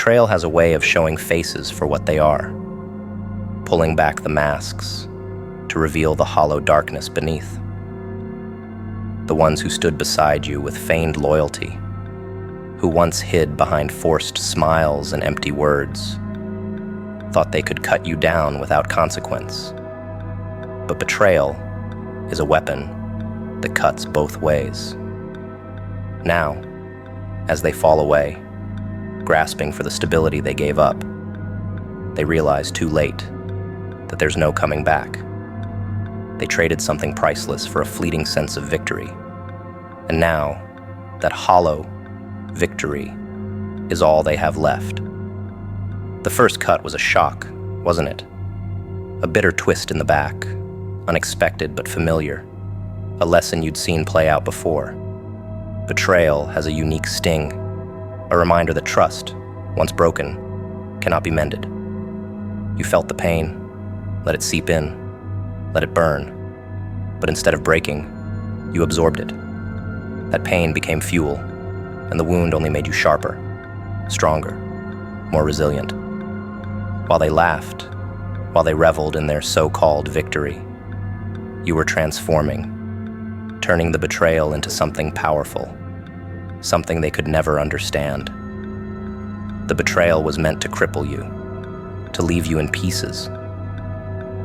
betrayal has a way of showing faces for what they are, pulling back the masks to reveal the hollow darkness beneath. The ones who stood beside you with feigned loyalty, who once hid behind forced smiles and empty words, thought they could cut you down without consequence. But betrayal is a weapon that cuts both ways. Now, as they fall away, grasping for the stability they gave up, they realize too late that there's no coming back. They traded something priceless for a fleeting sense of victory. And now, that hollow victory is all they have left. The first cut was a shock, wasn't it? A bitter twist in the back, unexpected but familiar, a lesson you'd seen play out before. Betrayal has a unique sting, a reminder that trust, once broken, cannot be mended. You felt the pain, let it seep in, let it burn, but instead of breaking, you absorbed it. That pain became fuel, and the wound only made you sharper, stronger, more resilient. While they laughed, while they reveled in their so-called victory, you were transforming, turning the betrayal into something powerful, something they could never understand. The betrayal was meant to cripple you, to leave you in pieces.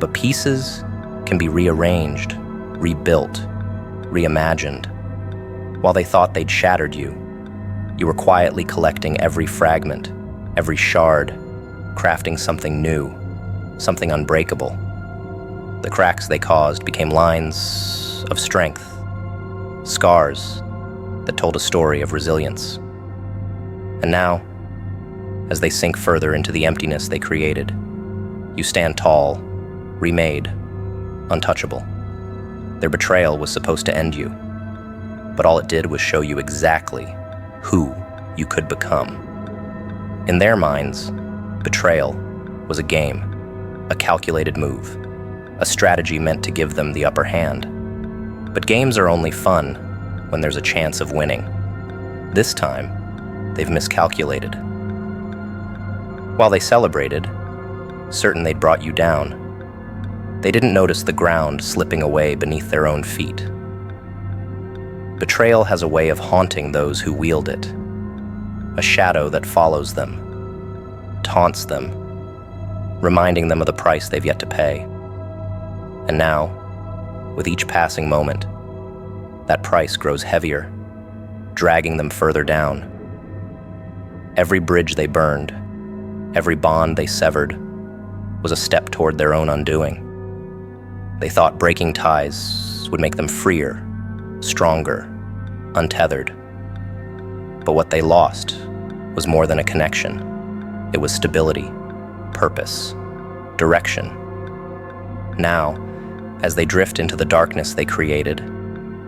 But pieces can be rearranged, rebuilt, reimagined. While they thought they'd shattered you, you were quietly collecting every fragment, every shard, crafting something new, something unbreakable. The cracks they caused became lines of strength, scars that told a story of resilience. And now, as they sink further into the emptiness they created, you stand tall, remade, untouchable. Their betrayal was supposed to end you, but all it did was show you exactly who you could become. In their minds, betrayal was a game, a calculated move, a strategy meant to give them the upper hand. But games are only fun when there's a chance of winning. This time, they've miscalculated. While they celebrated, certain they'd brought you down, they didn't notice the ground slipping away beneath their own feet. Betrayal has a way of haunting those who wield it, a shadow that follows them, taunts them, reminding them of the price they've yet to pay. And now, with each passing moment, that price grows heavier, dragging them further down. Every bridge they burned, every bond they severed, was a step toward their own undoing. They thought breaking ties would make them freer, stronger, untethered. But what they lost was more than a connection. It was stability, purpose, direction. Now, as they drift into the darkness they created,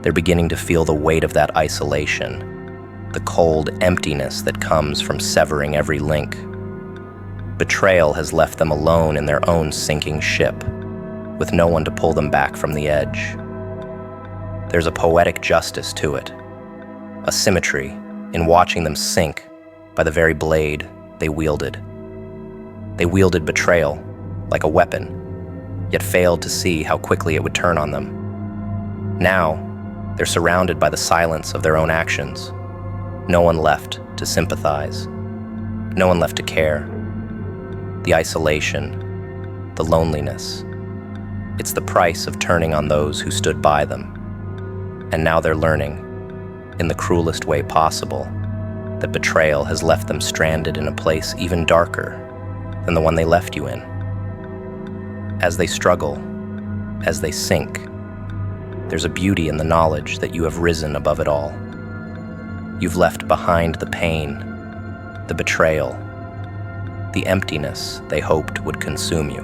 they're beginning to feel the weight of that isolation, the cold emptiness that comes from severing every link. Betrayal has left them alone in their own sinking ship, with no one to pull them back from the edge. There's a poetic justice to it, a symmetry in watching them sink by the very blade they wielded. They wielded betrayal like a weapon, yet failed to see how quickly it would turn on them. Now, they're surrounded by the silence of their own actions. No one left to sympathize. No one left to care. The isolation, the loneliness. It's the price of turning on those who stood by them. And now they're learning, in the cruelest way possible, that betrayal has left them stranded in a place even darker than the one they left you in. As they struggle, as they sink, there's a beauty in the knowledge that you have risen above it all. You've left behind the pain, the betrayal, the emptiness they hoped would consume you.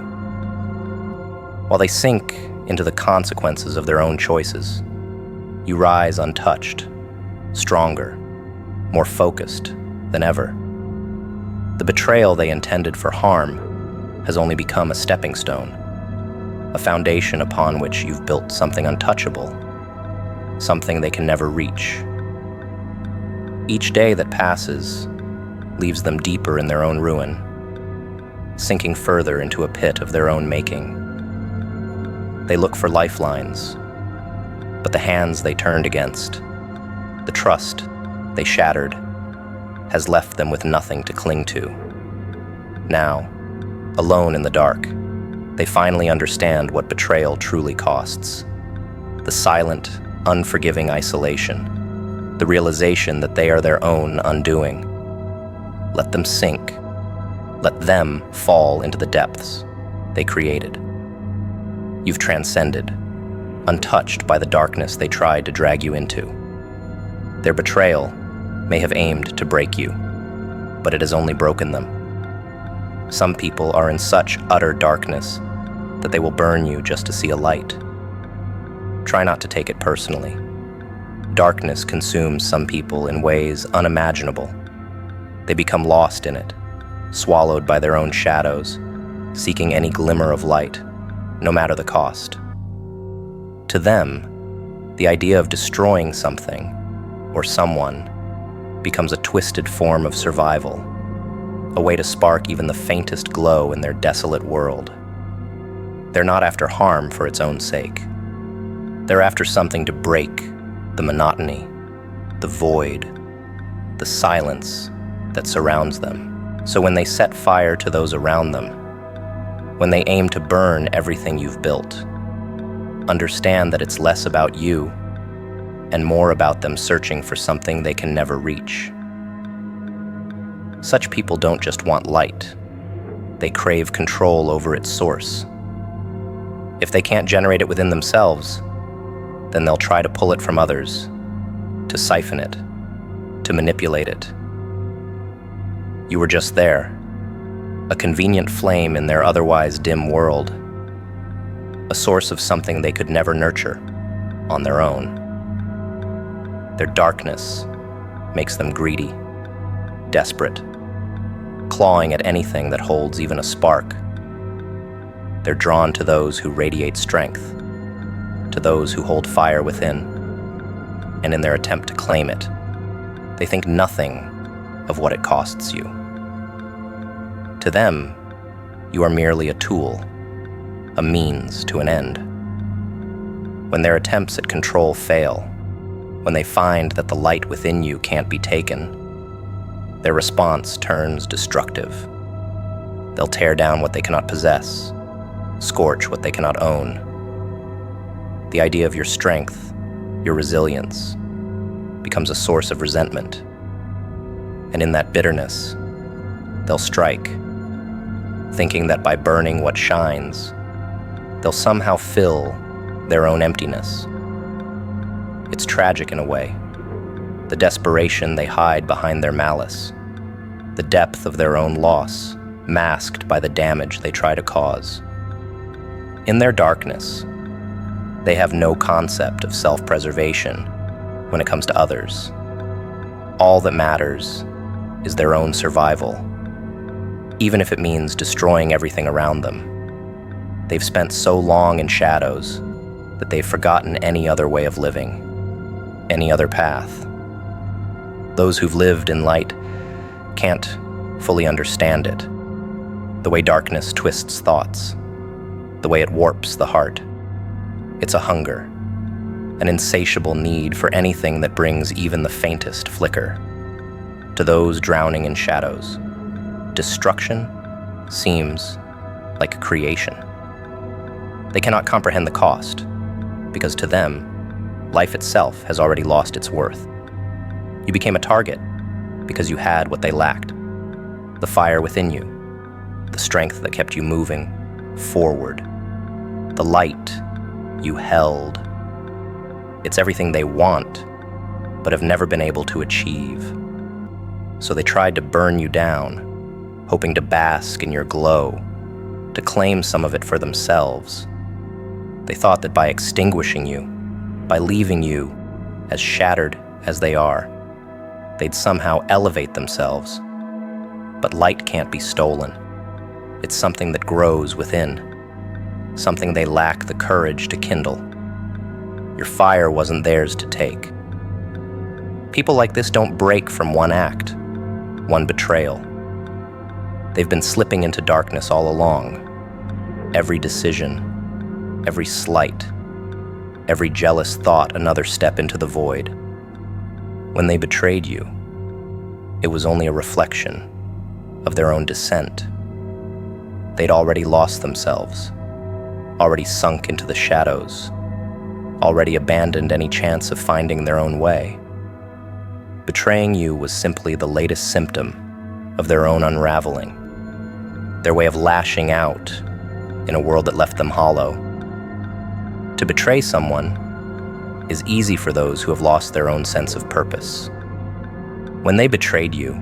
While they sink into the consequences of their own choices, you rise untouched, stronger, more focused than ever. The betrayal they intended for harm has only become a stepping stone, a foundation upon which you've built something untouchable, something they can never reach. Each day that passes, leaves them deeper in their own ruin, sinking further into a pit of their own making. They look for lifelines, but the hands they turned against, the trust they shattered, has left them with nothing to cling to. Now, alone in the dark, they finally understand what betrayal truly costs. The silent, unforgiving isolation, the realization that they are their own undoing. Let them sink. Let them fall into the depths they created. You've transcended, untouched by the darkness they tried to drag you into. Their betrayal may have aimed to break you, but it has only broken them. Some people are in such utter darkness that they will burn you just to see a light. Try not to take it personally. Darkness consumes some people in ways unimaginable. They become lost in it, swallowed by their own shadows, seeking any glimmer of light, no matter the cost. To them, the idea of destroying something or someone becomes a twisted form of survival, a way to spark even the faintest glow in their desolate world. They're not after harm for its own sake. They're after something to break the monotony, the void, the silence that surrounds them. So when they set fire to those around them, when they aim to burn everything you've built, understand that it's less about you and more about them searching for something they can never reach. Such people don't just want light. They crave control over its source. If they can't generate it within themselves, then they'll try to pull it from others, to siphon it, to manipulate it. You were just there, a convenient flame in their otherwise dim world, a source of something they could never nurture on their own. Their darkness makes them greedy, desperate, clawing at anything that holds even a spark. They're drawn to those who radiate strength, to those who hold fire within, and in their attempt to claim it, they think nothing of what it costs you. To them, you are merely a tool, a means to an end. When their attempts at control fail, when they find that the light within you can't be taken, their response turns destructive. They'll tear down what they cannot possess, scorch what they cannot own. The idea of your strength, your resilience, becomes a source of resentment. And in that bitterness, they'll strike, thinking that by burning what shines, they'll somehow fill their own emptiness. It's tragic in a way, the desperation they hide behind their malice, the depth of their own loss, masked by the damage they try to cause. In their darkness, they have no concept of self-preservation when it comes to others. All that matters is their own survival, even if it means destroying everything around them. They've spent so long in shadows that they've forgotten any other way of living, any other path. Those who've lived in light can't fully understand it, the way darkness twists thoughts, the way it warps the heart. It's a hunger, an insatiable need for anything that brings even the faintest flicker. To those drowning in shadows, destruction seems like a creation. They cannot comprehend the cost, because to them, life itself has already lost its worth. You became a target because you had what they lacked: the fire within you, the strength that kept you moving forward, the light you held. It's everything they want, but have never been able to achieve. So they tried to burn you down, hoping to bask in your glow, to claim some of it for themselves. They thought that by extinguishing you, by leaving you as shattered as they are, they'd somehow elevate themselves. But light can't be stolen. It's something that grows within, something they lack the courage to kindle. Your fire wasn't theirs to take. People like this don't break from one act. one betrayal. They've been slipping into darkness all along. Every decision, every slight, every jealous thought another step into the void. When they betrayed you, it was only a reflection of their own descent. They'd already lost themselves, already sunk into the shadows, already abandoned any chance of finding their own way. Betraying you was simply the latest symptom of their own unraveling, their way of lashing out in a world that left them hollow. To betray someone is easy for those who have lost their own sense of purpose. When they betrayed you,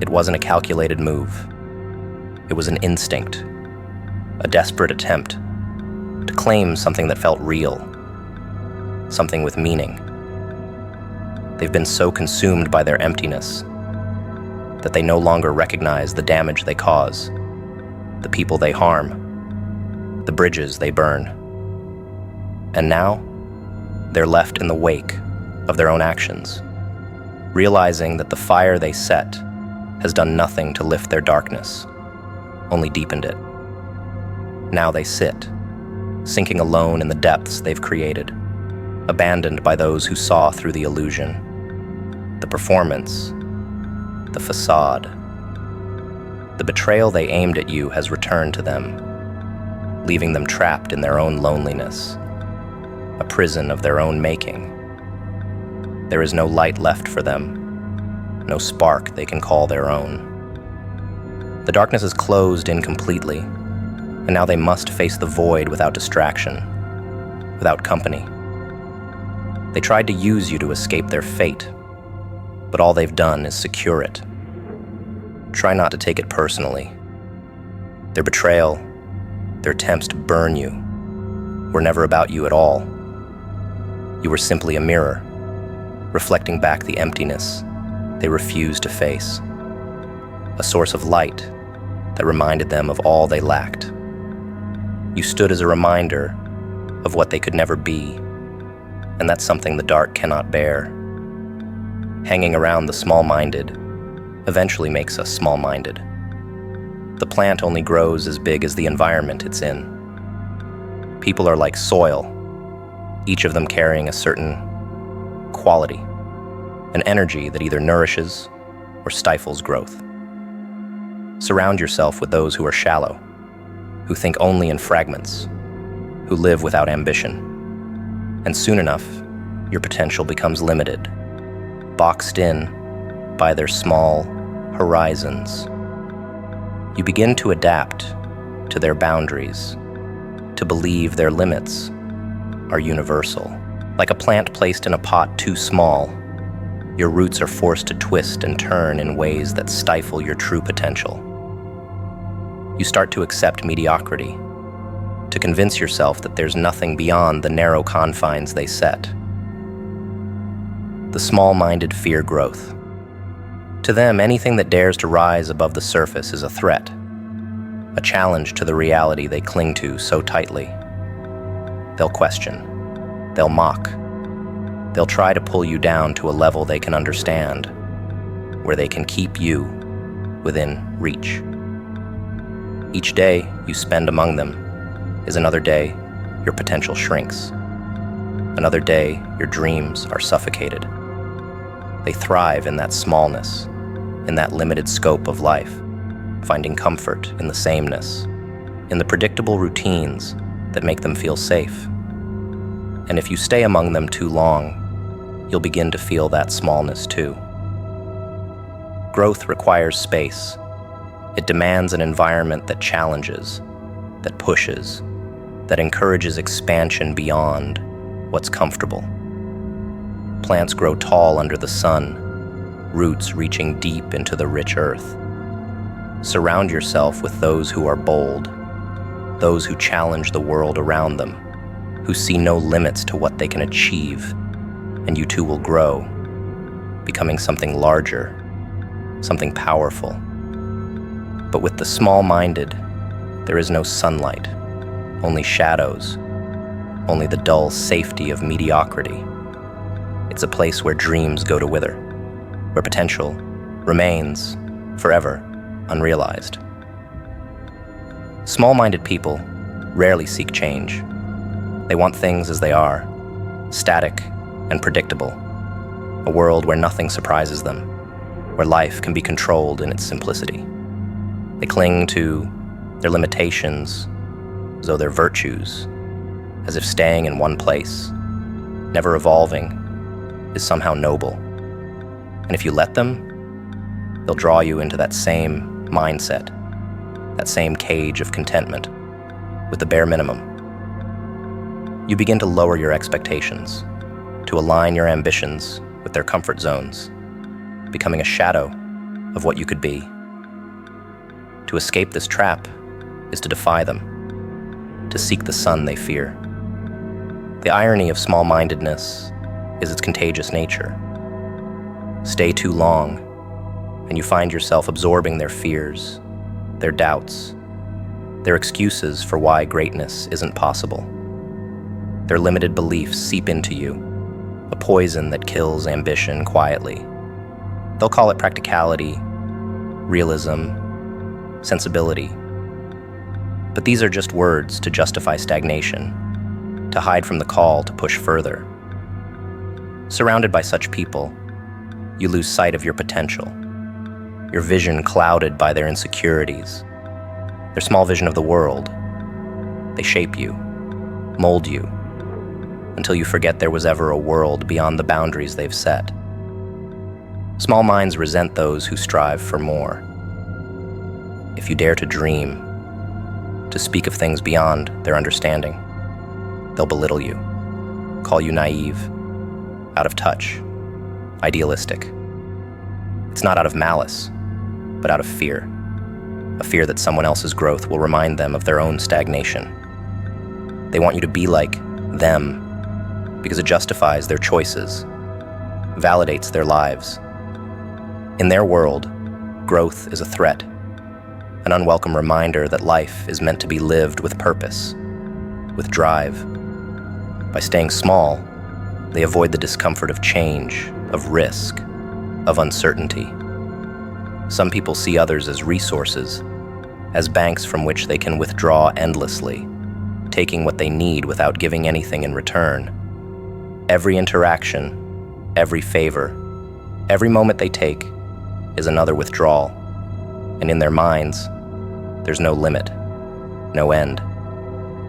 it wasn't a calculated move. It was an instinct, a desperate attempt to claim something that felt real, something with meaning. They've been so consumed by their emptiness that they no longer recognize the damage they cause, the people they harm, the bridges they burn. And now, they're left in the wake of their own actions, realizing that the fire they set has done nothing to lift their darkness, only deepened it. Now they sit, sinking alone in the depths they've created, abandoned by those who saw through the illusion, the performance, the facade. The betrayal they aimed at you has returned to them, leaving them trapped in their own loneliness, a prison of their own making. There is no light left for them, no spark they can call their own. The darkness is closed in completely, and now they must face the void without distraction, without company. They tried to use you to escape their fate, but all they've done is secure it. Try not to take it personally. Their betrayal, their attempts to burn you, were never about you at all. You were simply a mirror, reflecting back the emptiness they refused to face, a source of light that reminded them of all they lacked. You stood as a reminder of what they could never be, and that's something the dark cannot bear. Hanging around the small-minded eventually makes us small-minded. The plant only grows as big as the environment it's in. People are like soil, each of them carrying a certain quality, an energy that either nourishes or stifles growth. Surround yourself with those who are shallow, who think only in fragments, who live without ambition. And soon enough, your potential becomes limited, boxed in by their small horizons. You begin to adapt to their boundaries, to believe their limits are universal. Like a plant placed in a pot too small, your roots are forced to twist and turn in ways that stifle your true potential. You start to accept mediocrity, to convince yourself that there's nothing beyond the narrow confines they set. The small-minded fear growth. To them, anything that dares to rise above the surface is a threat, a challenge to the reality they cling to so tightly. They'll question, they'll mock, they'll try to pull you down to a level they can understand, where they can keep you within reach. Each day you spend among them is another day your potential shrinks. Another day your dreams are suffocated. They thrive in that smallness, in that limited scope of life, finding comfort in the sameness, in the predictable routines that make them feel safe. And if you stay among them too long, you'll begin to feel that smallness too. Growth requires space. It demands an environment that challenges, that pushes, that encourages expansion beyond what's comfortable. Plants grow tall under the sun, roots reaching deep into the rich earth. Surround yourself with those who are bold, those who challenge the world around them, who see no limits to what they can achieve, and you too will grow, becoming something larger, something powerful. But with the small-minded, there is no sunlight, only shadows, only the dull safety of mediocrity. It's a place where dreams go to wither, where potential remains forever unrealized. Small-minded people rarely seek change. They want things as they are, static and predictable, a world where nothing surprises them, where life can be controlled in its simplicity. They cling to their limitations as though they're virtues, as if staying in one place, never evolving, is somehow noble. And if you let them, they'll draw you into that same mindset, that same cage of contentment, with the bare minimum. You begin to lower your expectations, to align your ambitions with their comfort zones, becoming a shadow of what you could be. To escape this trap is to defy them, to seek the sun they fear. The irony of small-mindedness is its contagious nature. Stay too long, and you find yourself absorbing their fears, their doubts, their excuses for why greatness isn't possible. Their limited beliefs seep into you, a poison that kills ambition quietly. They'll call it practicality, realism, sensibility. But these are just words to justify stagnation, to hide from the call to push further. Surrounded by such people, you lose sight of your potential, your vision clouded by their insecurities, their small vision of the world. They shape you, mold you, until you forget there was ever a world beyond the boundaries they've set. Small minds resent those who strive for more. If you dare to dream, to speak of things beyond their understanding, they'll belittle you, call you naive, out of touch, idealistic. It's not out of malice, but out of fear, a fear that someone else's growth will remind them of their own stagnation. They want you to be like them because it justifies their choices, validates their lives. In their world, growth is a threat, an unwelcome reminder that life is meant to be lived with purpose, with drive. By staying small, they avoid the discomfort of change, of risk, of uncertainty. Some people see others as resources, as banks from which they can withdraw endlessly, taking what they need without giving anything in return. Every interaction, every favor, every moment they take is another withdrawal, and in their minds, there's no limit, no end.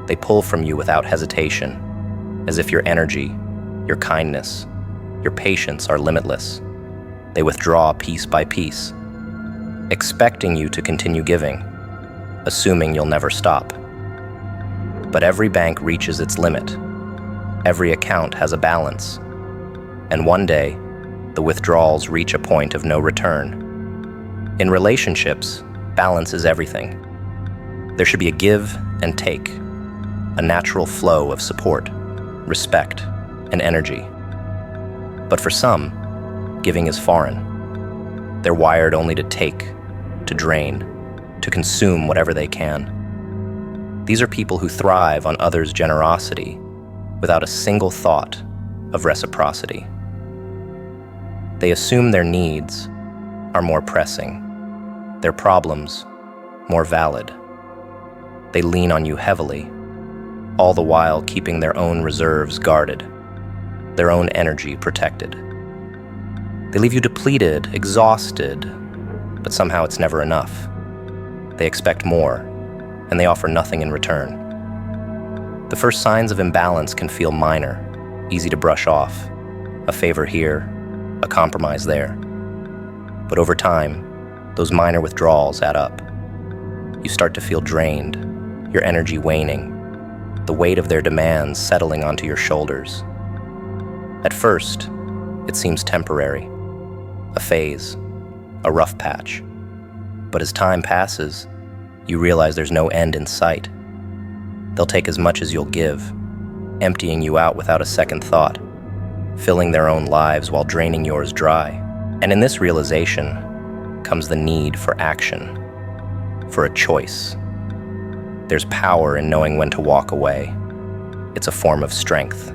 They pull from you without hesitation, as if your energy, your kindness, your patience are limitless. They withdraw piece by piece, expecting you to continue giving, assuming you'll never stop. But every bank reaches its limit. Every account has a balance. And one day, the withdrawals reach a point of no return. In relationships, balance is everything. There should be a give and take, a natural flow of support, respect, and energy. But for some, giving is foreign. They're wired only to take, to drain, to consume whatever they can. These are people who thrive on others' generosity without a single thought of reciprocity. They assume their needs are more pressing, their problems more valid. They lean on you heavily, all the while keeping their own reserves guarded, their own energy protected. They leave you depleted, exhausted, but somehow it's never enough. They expect more, and they offer nothing in return. The first signs of imbalance can feel minor, easy to brush off, a favor here, a compromise there. But over time, those minor withdrawals add up. You start to feel drained, your energy waning, the weight of their demands settling onto your shoulders. At first, it seems temporary, a phase, a rough patch. But as time passes, you realize there's no end in sight. They'll take as much as you'll give, emptying you out without a second thought, filling their own lives while draining yours dry. And in this realization comes the need for action, for a choice. There's power in knowing when to walk away. It's a form of strength,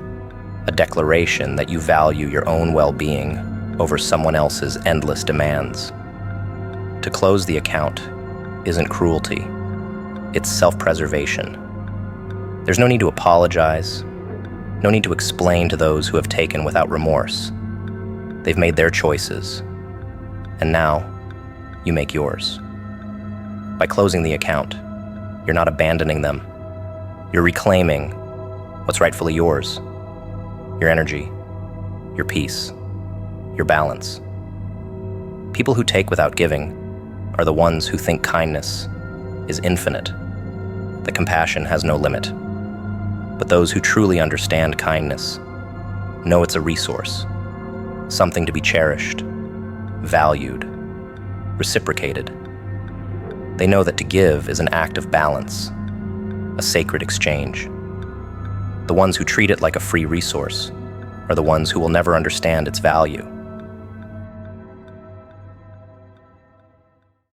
a declaration that you value your own well-being over someone else's endless demands. To close the account isn't cruelty, it's self-preservation. There's no need to apologize, no need to explain to those who have taken without remorse. They've made their choices, and now you make yours. By closing the account, you're not abandoning them. You're reclaiming what's rightfully yours: your energy, your peace, your balance. People who take without giving are the ones who think kindness is infinite, that compassion has no limit. But those who truly understand kindness know it's a resource, something to be cherished, valued, reciprocated. They know that to give is an act of balance, a sacred exchange. The ones who treat it like a free resource are the ones who will never understand its value.